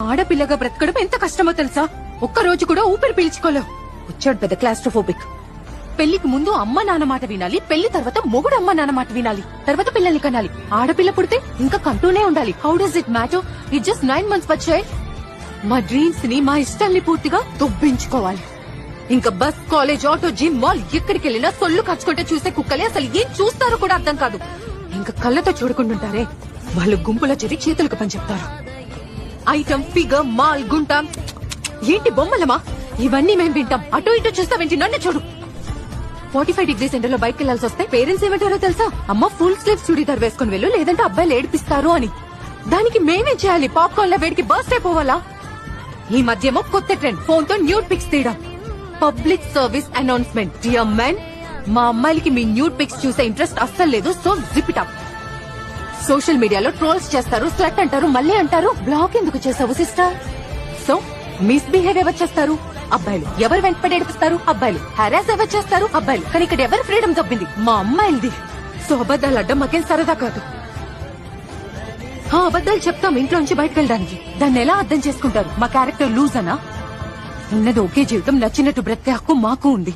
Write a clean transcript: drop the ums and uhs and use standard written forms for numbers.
ఆడపిల్లగా బ్రతకడం ఎంత కష్టమో తెలుసా? ఒక్క రోజు కూడా ఊపిరి పీల్చుకోలేవు. వచ్చాడు పెద్ద క్లాస్ట్రోఫోబిక్. పెళ్లికి ముందు అమ్మ నాన్న మాట వినాలి, పెళ్లి తర్వాత మొగుడు అమ్మ నాన్న మాట వినాలి, తర్వాత పిల్లల్ని కనాలి. ఆడపిల్ల పుడితే ఇంకా కంటూనే ఉండాలి. How does it matter? It just 9 months వచ్చాయి. మా డ్రీమ్స్ ని, మా ఇష్టాల్ని పూర్తిగా దొబ్బించుకోవాలి. ఇంకా bus, college, auto, gym, mall ఎక్కడికి వెళ్ళినా సొల్లు కచ్చుకుంటే చూసే కుక్కలే అసలు ఏం చూస్తారో కూడా అర్థం కాదు. ఇంకా కళ్ళతో చూడకుంటుంటారే, వాళ్ళు గుంపులో చేరి చేతులకు పని చెప్తారు. ఐటమ్, ఫిగర్, మాల్, గుంట ఏంటి బొమ్మలమా? ఇవన్నీ మేం వింటాం. అటు ఇటు చూస్తావేంటి? నన్ను చూడు. 45 degrees ఎండలో బయటకు వెళ్లాల్సి వస్తే పేరెంట్స్ ఏమంటారో తెలుసా? అమ్మ ఫుల్ స్లీవ్స్ చుడీదార్ వేసుకుని వెళ్ళు, లేదంటే అబ్బాయిలు ఏడిపిస్తారు అని. దానికి మేమేం చేయాలి? పాప్కార్న్ లా వేడికి బర్స్ట్ అయిపోవాలా? ఈ మధ్యేమో కొత్త ట్రెండ్, ఫోన్ తో న్యూడ్ పిక్స్ తీయడం. Public service announcement, dear men, మా అమ్మాయిలకి మీ న్యూడ్ పిక్స్ చూసే ఇంట్రెస్ట్ అస్సలు లేదు. So zip it up. Social మీడియాలో ట్రోల్స్ చేస్తారు, స్లట్ అంటారు, మళ్ళీ అంటారు బ్లాక్ ఎందుకు చేసావు సిస్టర్? సో మిస్బిహేవ్ ఎవరు చేస్తారు? అబ్బాయిలు. ఎవరు వెంటపడి ఏడిపిస్తారు? అబ్బాయిలు. హెరాస్ ఎవరు చేస్తారు? అబ్బాయిలు. కానీ ఇక్కడ ఎవరు ఫ్రీడమ్ దొబ్బింది? మా అమ్మాయిలది. సో అబద్దాలు అడ్డం మాకేం సరదా కాదు. అబద్దాలు చెప్తాం ఇంట్లోంచి బయటకు వెళ్ళడానికి. దాన్ని ఎలా అర్థం చేసుకుంటారు? మా క్యారెక్టర్ లూజ్ అనా? ఉన్నది ఒకే జీవితం, నచ్చినట్టు బ్రతికే హక్కు మాకు ఉంది.